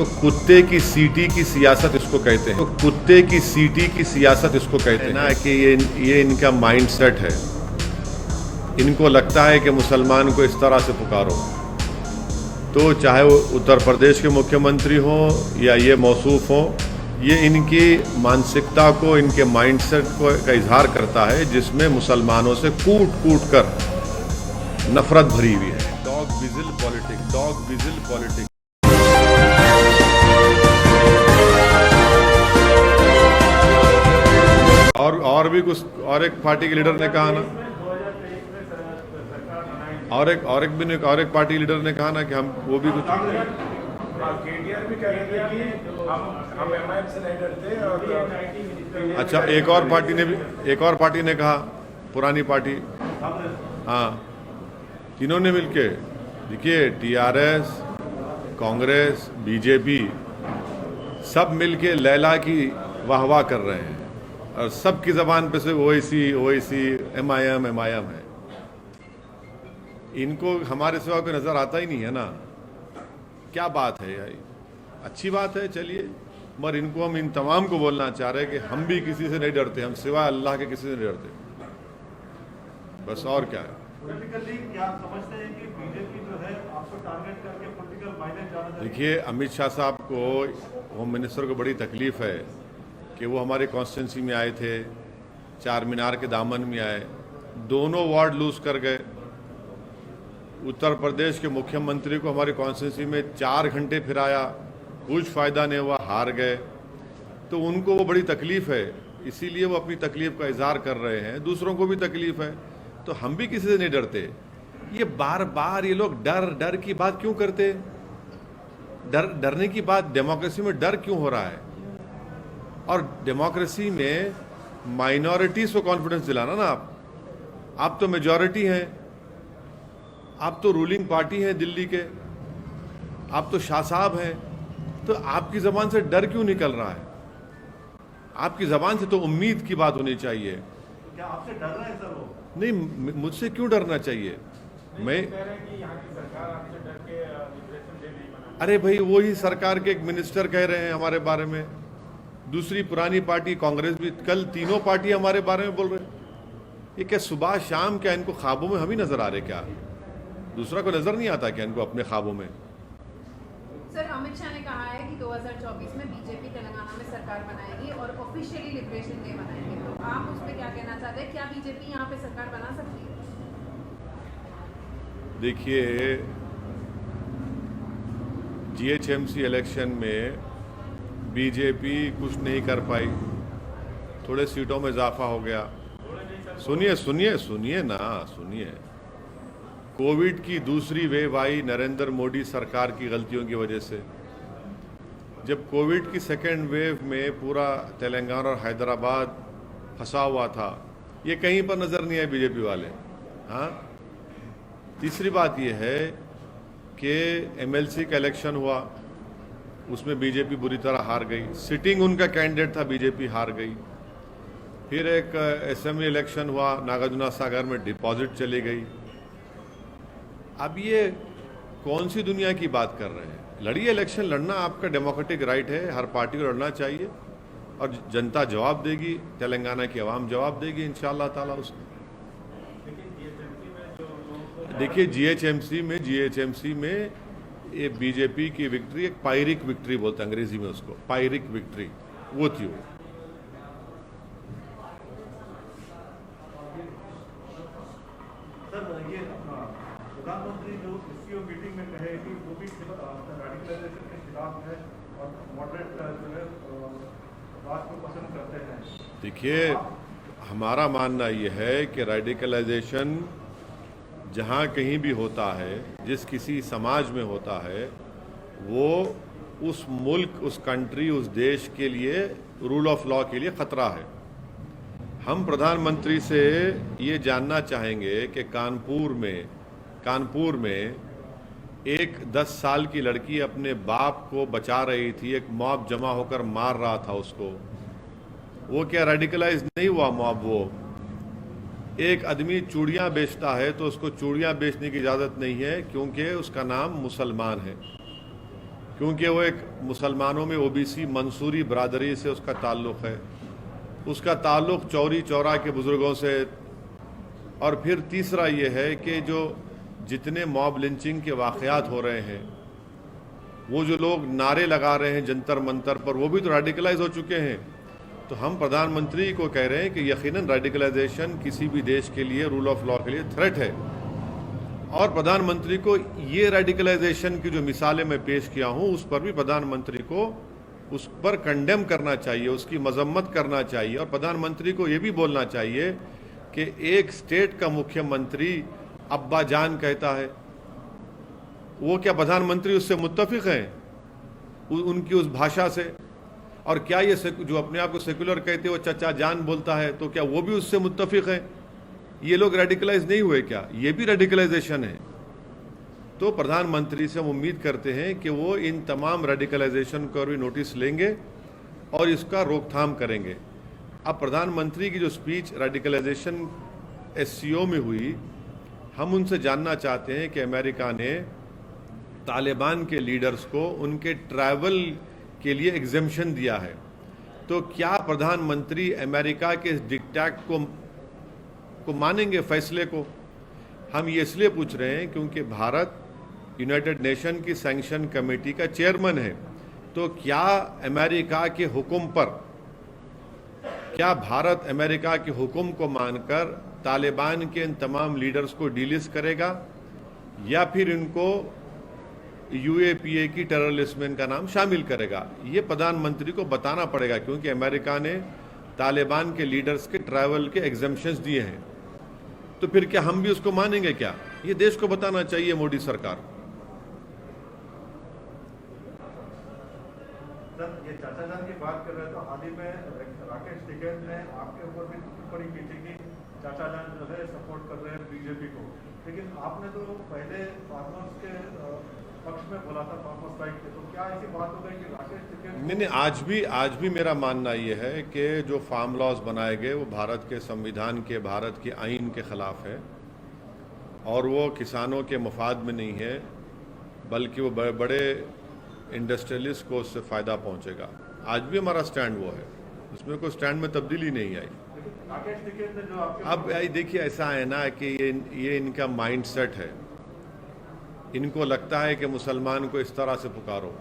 तो कुत्ते की सीटी की सियासत इसको कहते हैं। तो कुत्ते की सीटी की सियासत इसको कहते हैं ना कि ये इनका माइंडसेट है। इनको लगता है कि मुसलमान को इस तरह से पुकारो, तो चाहे वो उत्तर प्रदेश के मुख्यमंत्री हों या ये मौसूफ हों, ये इनकी मानसिकता को, इनके माइंडसेट को का इजहार करता है जिसमें मुसलमानों से कूट कूट कर नफरत भरी हुई है। Dog vigil politics, dog vigil politics. और भी कुछ, और एक पार्टी के लीडर ने कहा ना, और एक पार्टी लीडर ने कहा ना कि हम वो भी कुछ केटीआर भी कह रहे थे कि हम एमआईएम से नहीं डरते। और अच्छा, एक और पार्टी ने कहा, पुरानी पार्टी, हाँ, तीनों ने मिलके, देखिए टीआरएस, कांग्रेस, बीजेपी सब मिलके लैला की वाहवाह कर रहे हैं और सबकी जबान पे से ओवैसी एमआईएम है। इनको हमारे सिवा कोई नजर आता ही नहीं है ना। क्या बात है यार, अच्छी बात है, चलिए, मगर इनको हम इन तमाम को बोलना चाह रहे हैं कि हम भी किसी से नहीं डरते, हम सिवा अल्लाह के किसी से नहीं डरते, बस। और क्या है, पॉलिटिकली क्या समझते हैं कि बीजेपी जो है आपको टारगेट करके पॉलिटिकल माइलेज ज्यादा देगी? देखिए अमित शाह साहब को, होम मिनिस्टर को बड़ी तकलीफ है कि वो हमारे कॉन्स्टिट्यूंसी में आए थे, चार मीनार के दामन में आए, दोनों वार्ड लूज कर गए। उत्तर प्रदेश के मुख्यमंत्री को हमारी कॉन्स्टिट्यूंसी में 4 घंटे फिराया, कुछ फ़ायदा नहीं हुआ, हार गए। तो उनको वो बड़ी तकलीफ़ है, इसीलिए वो अपनी तकलीफ़ का इजहार कर रहे हैं। दूसरों को भी तकलीफ़ है, तो हम भी किसी से नहीं डरते। ये बार बार ये लोग डर की बात क्यों करते? डरने की बात, डेमोक्रेसी में डर क्यों हो रहा है? और डेमोक्रेसी में माइनॉरिटीज़ को कॉन्फिडेंस दिलाना ना। आप तो मेजॉरिटी हैं, आप तो रूलिंग पार्टी हैं दिल्ली के, आप तो शाह साहब हैं, तो आपकी ज़बान से डर क्यों निकल रहा है? आपकी ज़बान से तो उम्मीद की बात होनी चाहिए। क्या आपसे डर रहे हैं सर वो? नहीं, मुझसे क्यों डरना चाहिए? मैं कह रहे हैं कि यहाँ की सरकार आपसे डर के लिबरेशन डे नहीं मना। अरे भाई, वही सरकार के एक मिनिस्टर कह रहे हैं हमारे बारे में, दूसरी पुरानी पार्टी कांग्रेस भी, कल तीनों पार्टी हमारे बारे में बोल रहे हैं। ये क्या सुबह शाम, क्या इनको ख्वाबों में हम ही नजर आ रहे? क्या दूसरा को नजर नहीं आता क्या इनको अपने ख्वाबों में? सर, अमित शाह ने कहा है कि 2024 में बीजेपी तेलंगाना में सरकार बनाएगी और ऑफिशियली लिबरेशन डे मनाएंगे, तो आप उस पर क्या कहना चाहते हैं? क्या बीजेपी यहाँ पे सरकार बना सकती है? देखिए, जीएचएमसी इलेक्शन में बीजेपी कुछ नहीं कर पाई, थोड़े सीटों में इजाफा हो गया। सुनिए ना, कोविड की दूसरी वेव आई नरेंद्र मोदी सरकार की गलतियों की वजह से। जब कोविड की सेकेंड वेव में पूरा तेलंगाना और हैदराबाद फंसा हुआ था, ये कहीं पर नज़र नहीं आए बीजेपी वाले। हाँ, तीसरी बात ये है कि एमएलसी का इलेक्शन हुआ, उसमें बीजेपी बुरी तरह हार गई। सिटिंग उनका कैंडिडेट था, बीजेपी हार गई। फिर एक असेंबली इलेक्शन हुआ, नागार्जुना सागर में डिपॉजिट चली गई। अब ये कौन सी दुनिया की बात कर रहे हैं? लड़िए, इलेक्शन लड़ना आपका डेमोक्रेटिक राइट है, हर पार्टी को लड़ना चाहिए और जनता जवाब देगी, तेलंगाना की आवाम जवाब देगी इंशाअल्लाह ताला उसको। देखिए जीएचएमसी में ये बीजेपी की विक्ट्री, एक पायरिक विक्ट्री बोलते हैं अंग्रेजी में उसको, पायरिक विक्ट्री, वो थी वो। सर, ये प्रधानमंत्री जो सीईओ मीटिंग में कहे कि वो भी रेडिकलाइजेशन के खिलाफ है और मॉडरेट जो है बात को पसंद करते हैं। देखिए, हमारा मानना यह है कि रेडिकलाइजेशन जहाँ कहीं भी होता है, जिस किसी समाज में होता है, वो उस मुल्क, उस कंट्री, उस देश के लिए, रूल ऑफ लॉ के लिए ख़तरा है। हम प्रधानमंत्री से ये जानना चाहेंगे कि कानपुर में एक 10 साल की लड़की अपने बाप को बचा रही थी, एक मॉब जमा होकर मार रहा था उसको, वो क्या रेडिकलाइज नहीं हुआ मॉब? वो एक आदमी चूड़ियाँ बेचता है तो उसको चूड़ियाँ बेचने की इजाज़त नहीं है क्योंकि उसका नाम मुसलमान है, क्योंकि वो एक मुसलमानों में ओबीसी मंसूरी बरादरी से उसका ताल्लुक़ है, उसका ताल्लुक़ चौरी चौरा के बुज़ुर्गों से। और फिर तीसरा ये है कि जो जितने मॉब लिंचिंग के वाक़यात हो रहे हैं, वो जो लोग नारे लगा रहे हैं जंतर मंतर पर, वो भी तो रेडिकलाइज हो चुके हैं। तो हम प्रधानमंत्री को कह रहे हैं कि यकीनन रेडिकलाइजेशन किसी भी देश के लिए, रूल ऑफ लॉ के लिए थ्रेट है। और प्रधानमंत्री को ये रेडिकलाइजेशन की जो मिसालें मैं पेश किया हूँ, उस पर भी प्रधानमंत्री को उस पर कंडेम करना चाहिए, उसकी मजम्मत करना चाहिए। और प्रधानमंत्री को ये भी बोलना चाहिए कि एक स्टेट का मुख्यमंत्री अब्बा जान कहता है, वो क्या प्रधानमंत्री उससे मुत्तफिक हैं, उनकी उस भाषा से? और क्या ये जो अपने आप को सेकुलर कहते हैं वो चचा जान बोलता है, तो क्या वो भी उससे मुत्तफिक हैं? ये लोग रेडिकलाइज नहीं हुए क्या? ये भी रेडिकलाइजेशन है। तो प्रधानमंत्री से हम उम्मीद करते हैं कि वो इन तमाम रेडिकलाइजेशन को भी नोटिस लेंगे और इसका रोकथाम करेंगे। अब प्रधानमंत्री की जो स्पीच रेडिकलाइजेशन SCO में हुई, हम उनसे जानना चाहते हैं कि अमेरिका ने तालिबान के लीडर्स को उनके ट्रैवल के लिए एग्जेम्पशन दिया है, तो क्या प्रधानमंत्री अमेरिका के इस डिक्टेट को मानेंगे, फैसले को? हम ये इसलिए पूछ रहे हैं क्योंकि भारत यूनाइटेड नेशन की सैंक्शन कमेटी का चेयरमैन है। तो क्या अमेरिका के हुक्म पर, क्या भारत अमेरिका के हुक्म को मानकर तालिबान के इन तमाम लीडर्स को डीलिस्ट करेगा, या फिर इनको UAPA की टेरर लिस्ट में इनका नाम शामिल करेगा? ये प्रधानमंत्री को बताना पड़ेगा, क्योंकि अमेरिका ने तालिबान के लीडर्स के ट्रैवल के एग्जेम्पशंस दिए हैं। तो फिर क्या हम भी उसको मानेंगे क्या? ये देश को बताना चाहिए मोदी सरकार। सर, ये चाचा जान की बात कर रहे तो हाल ही में राकेश टिकैत ने आपके ऊपर भी टिप्पणी की थी कि चाचा जान जो है सपोर्ट कर रहे हैं BJP को, लेकिन आपने तो पहले फार्मर्स के पक्ष में बोला था, फार्मर्स राइट के। तो क्या ऐसी बात हो गई कि राकेश टिकैत? नहीं, आज भी मेरा मानना यह है कि जो फार्म लॉज बनाए गए वो भारत के संविधान के, भारत के आइन के खिलाफ है, और वो किसानों के मफाद में नहीं है, बल्कि वो बड़े इंडस्ट्रियलिस्ट को उससे फ़ायदा पहुंचेगा। आज भी हमारा स्टैंड वो है, उसमें कोई स्टैंड में तब्दीली नहीं आई। राकेश टिकैत ने जो आपके अब देखिए, ऐसा है ना कि ये इनका माइंडसेट है। इनको लगता है कि मुसलमान को इस तरह से पुकारो,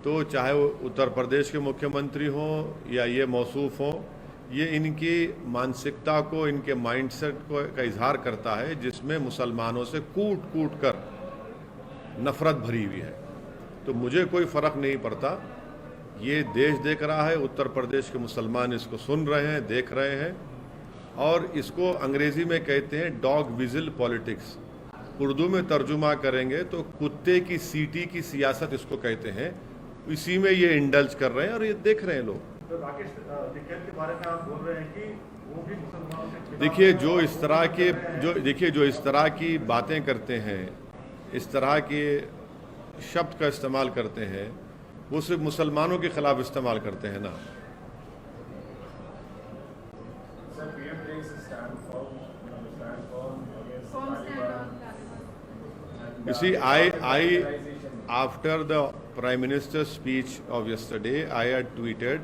तो चाहे वो उत्तर प्रदेश के मुख्यमंत्री हों या ये मौसूफ हों, ये इनकी मानसिकता को, इनके माइंडसेट को का इजहार करता है, जिसमें मुसलमानों से कूट कूट कर नफरत भरी हुई है। तो मुझे कोई फ़र्क नहीं पड़ता, ये देश देख रहा है, उत्तर प्रदेश के मुसलमान इसको सुन रहे हैं, देख रहे हैं, और इसको अंग्रेज़ी में कहते हैं डॉग विजिल पॉलिटिक्स। उर्दू में तर्जुमा करेंगे तो कुत्ते की सीटी की सियासत इसको कहते हैं। इसी में ये इंडल्ज कर रहे हैं और ये देख रहे हैं लोग। तो राकेश टिकैत के बारे में आप बोल रहे हैं कि वो भी मुसलमानों से देखिए, जो इस तरह की बातें करते हैं, इस तरह के शब्द का इस्तेमाल करते हैं, वो सिर्फ मुसलमानों के खिलाफ इस्तेमाल करते हैं ना। You see, after the Prime Minister's speech of yesterday, I had tweeted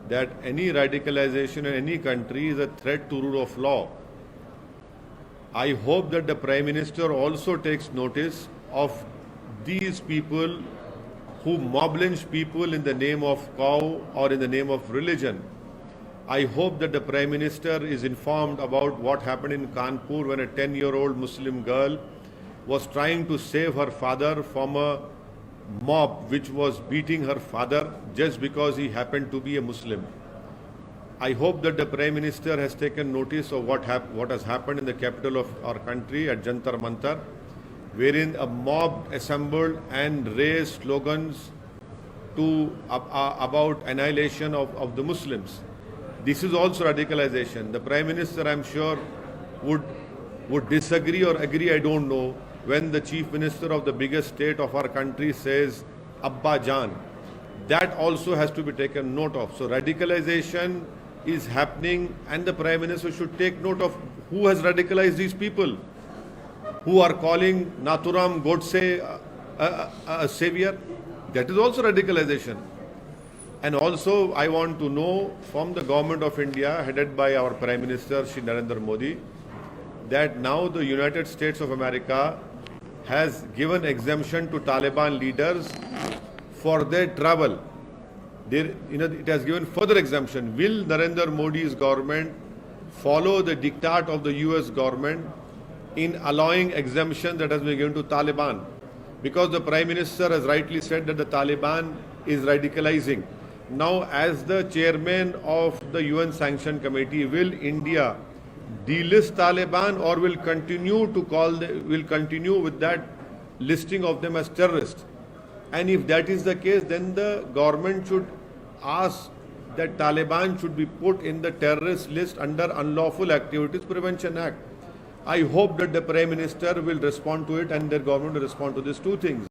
that any radicalization in any country is a threat to rule of law. I hope that the Prime Minister also takes notice of these people who mob lynch people in the name of cow or in the name of religion. I hope that the Prime Minister is informed about what happened in Kanpur when a 10-year-old Muslim girl was trying to save her father from a mob which was beating her father just because he happened to be a Muslim. I hope that the Prime Minister has taken notice of what has happened in the capital of our country at Jantar Mantar, wherein a mob assembled and raised slogans about annihilation of the Muslims. This is also radicalization. The Prime Minister, I'm sure, would disagree or agree, I don't know, when the Chief Minister of the biggest state of our country says Abba Jan. That also has to be taken note of. So radicalization is happening, and the Prime Minister should take note of who has radicalized these people, who are calling Nathuram Godse a savior. That is also radicalization. And also, I want to know from the government of India, headed by our Prime Minister, Shri Narendra Modi, that now the United States of America has given exemption to Taliban leaders for their travel. It has given further exemption. Will Narendra Modi's government follow the diktat of the US government in allowing exemption that has been given to Taliban? Because the Prime Minister has rightly said that the Taliban is radicalizing. Now, as the chairman of the UN Sanction Committee, will India delist Taliban or will continue with that listing of them as terrorists? And if that is the case, then the government should ask that Taliban should be put in the terrorist list under Unlawful Activities Prevention Act. I hope that the Prime Minister will respond to it and their government will respond to these two things.